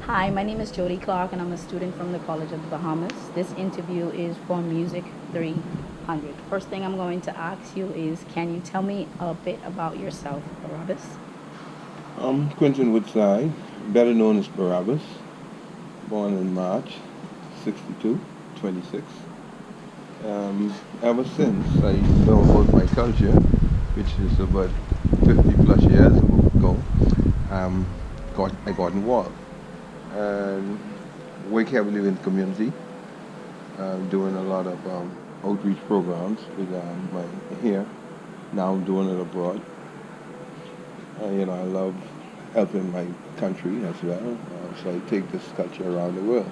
Hi, my name is Jodei Clark, and I'm a student from the College of the Bahamas. This interview is for Music 300. First thing I'm going to ask you is, can you tell me a bit about yourself, Barabbas? I'm Quentin Woodside, better known as Barabbas, born in March 62, 26. Ever since I know about my culture, which is about 50 plus years ago, um, I got involved and work heavily with the community, doing a lot of outreach programs with my here. Now I'm doing it abroad. I love helping my country as well. So I take this culture around the world.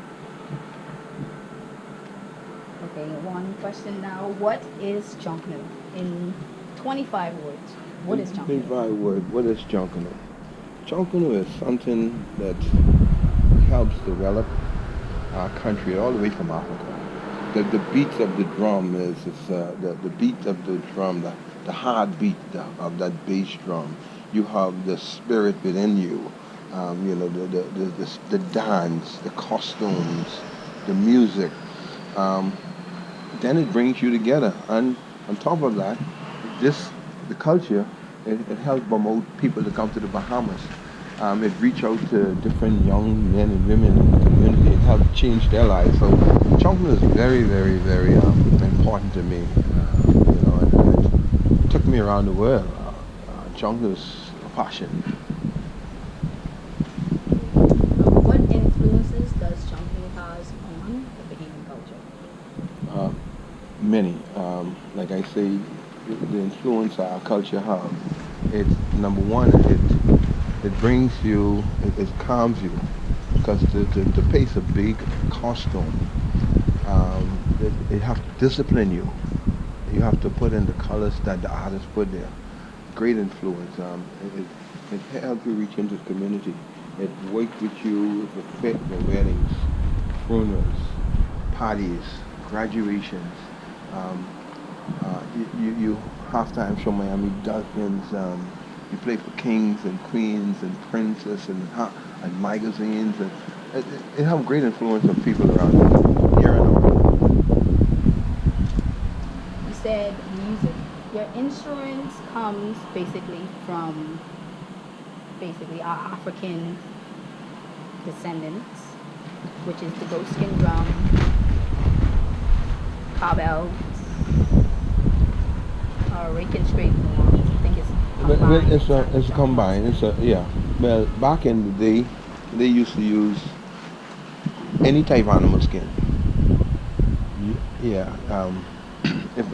Okay, one question now. What is Junkanoo? In 25 words, what is Big Junkanoo? five word. What is Junkanoo? Junkanoo is something that helps develop our country all the way from Africa. The beats of the drum the beat of the drum, the heartbeat of that bass drum. You have the spirit within you. The dance, the costumes, the music. Um, then it brings you together. And on top of that, this the culture it helps promote people to come to the Bahamas. It reach out to different young men and women in the community and help change their lives. So chocolate is very, very, very important to me. And it took me around the world. Chocolate is a passion. What influences does Junkanoo has on the Bahamian culture? Uh, Many. Like I say, the influence our culture have. It's number one. It brings you. It calms you because to pace a big costume, it have to discipline you. You have to put in the colors that the artist put there. Great influence. It helps you reach into the community. It works with you for weddings, funerals, parties, graduations. Um, you halftime show Miami Dolphins. You play for kings and queens and princes and magazines. And it have great influence on people around here and all. You said music. Your insurance comes basically from our African descendants, which is the goat skin drum, cowbells, raking straight horns. I think it's combined It's combined. It's a yeah. Well, back in the day, they used to use any type of animal skin. Yeah. If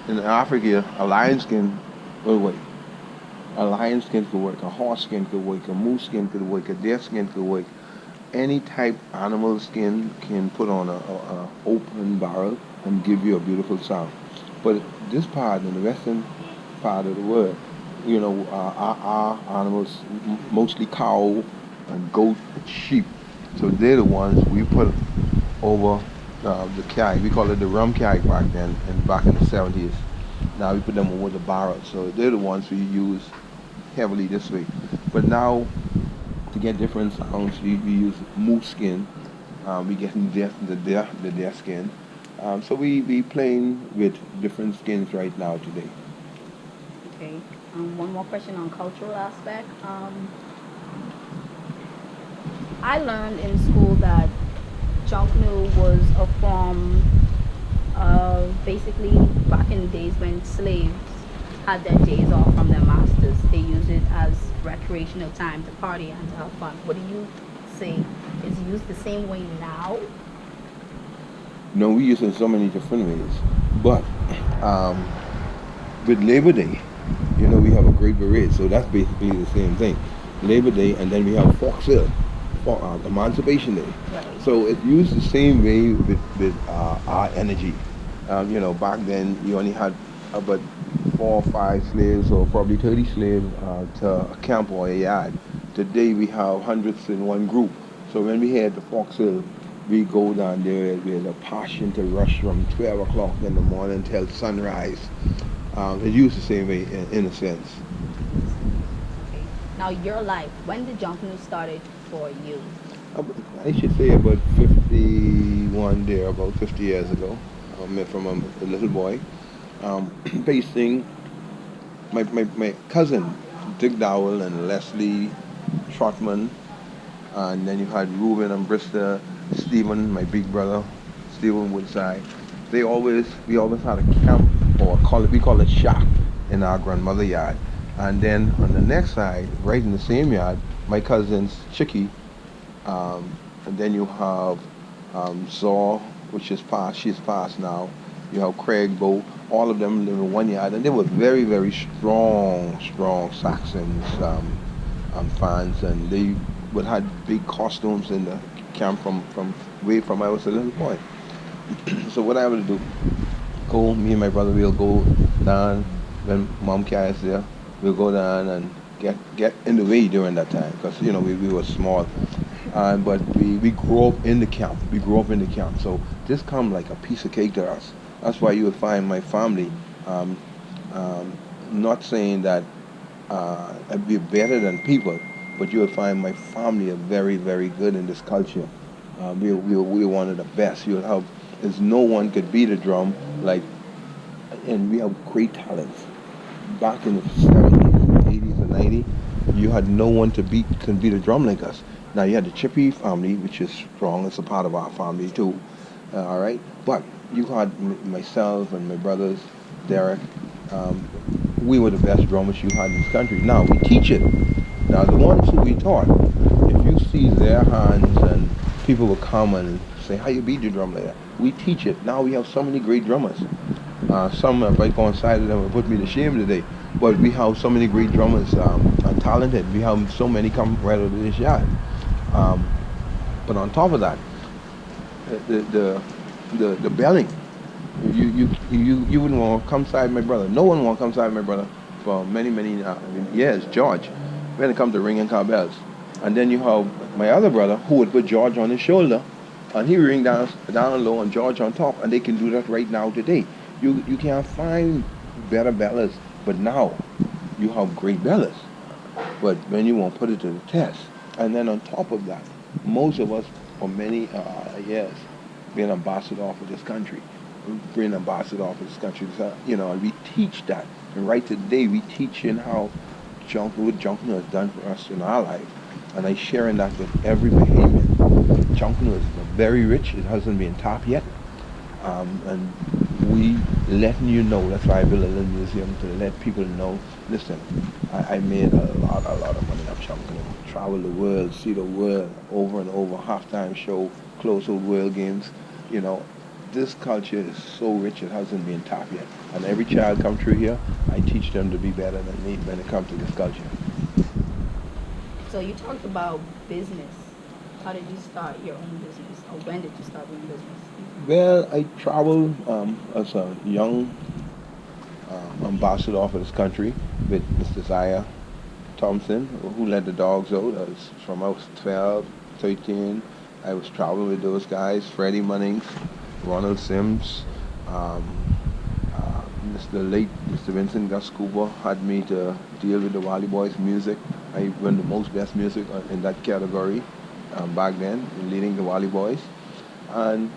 in Africa, a lion skin will work. A lion skin could work. A horse skin could work. A moose skin could work. A deer skin could work. Any type animal skin can put on a open barrel and give you a beautiful sound. But this part in the western part of the world, our animals, mostly cow and goat, sheep. So they're the ones we put over the keg. We call it the rum keg back then, and back in the 70s. Now we put them over the barrel. So they're the ones we use heavily this way. But now to get different sounds, we use moose skin. We get the deer skin. So we playing with different skins right now today. Okay. One more question on cultural aspect. I learned in school that Junkanoo was a form of basically back in the days when slaves had their days off from their masters. They used it as recreational time to party and to have fun. What do you say is used the same way now? No, we use it in so many different ways. But um, with Labor Day, we have a great parade, so that's basically the same thing. Labor Day, and then we have Fox Hill, for Emancipation Day. Right. So it's used the same way with our energy. Back then you only had about 4 or 5 slaves, or probably 30 slaves to a camp or a yard. Today we have hundreds in one group. So when we head to Fox Hill, we go down there with a passion to rush from 12 o'clock in the morning till sunrise. It's used the same way in a sense. Okay. Now, your life, when did Junkanoo started for you? Ab- I should say about 51 there, about 50 years ago. I met from a little boy. Basing my cousin, Dick Dowell and Leslie Trotman, and then you had Reuben and Brista, Stephen, my big brother, Stephen Woodside. We always had a camp, or we call it shack, in our grandmother yard. And then on the next side, right in the same yard, my cousin's Chicky, and then you have Zor, which is past, she's passed now. You have Craig Bow, all of them live in one yard, and they were very, very strong Saxons fans, and they would have big costumes in the camp from way from I was a little boy. So what I would do, go, me and my brother, we'll go down when mom carries there. We'll go down and get in the way during that time because we were small. But we grew up in the camp. We grew up in the camp. So this come like a piece of cake to us. That's why you would find my family, um, um, not saying that we're better than people, but you would find my family are very, very good in this culture. We're one of the best. You would have, there's no one could beat a drum like, and we have great talents. Back in the 70s, 80s, and 90s, you had no one to beat, can beat a drum like us. Now you had the Chippy family, which is strong. It's a part of our family too. All right, but you had myself and my brothers, Derek. Um, we were the best drummers you had in this country. Now we teach it. Now the ones who we taught, if you see their hands and people will come and say, "How you beat the drum like that?" We teach it. Now we have so many great drummers. Some, if I go inside of them, it put me to shame today. But we have so many great drummers and talented. We have so many come right out of this yard. Um, but on top of that, the the the belling. You wouldn't want to come side my brother. No one want to come side my brother for many years. George, when it comes to ringing cowbells, and then you have my other brother who would put George on his shoulder, and he ring down low and George on top, and they can do that right now today. You can't find better bellas, but now you have great bellas. But when you won't put it to the test, and then on top of that, most of us for many years being ambassador for this country, being ambassador for this country. So, we teach that, and right today we teach in how what Junkanoo has done for us in our life, and I sharing that with every Bahamian. Junkanoo is very rich; it hasn't been tapped yet, and we letting you know. That's why I built a little museum to let people know. Listen, I made a lot of money off Junkanoo. Travel the world, see the world over and over. Halftime show, close out world games. You know, this culture is so rich it hasn't been tapped yet. And every child come through here, I teach them to be better than me when it comes to this culture. So you talked about business. How did you start your own business, or when did you start your own business? Well, I traveled as a young ambassador for this country with Mr. Zaya Thompson, who let the dogs out. I was 12, 13. I was traveling with those guys, Freddie Munnings, Ronald Sims, um, Mr. late Mr. Vincent Gus Cooper had me to deal with the Wally Boys music. I won the most best music in that category back then, leading the Wally Boys. And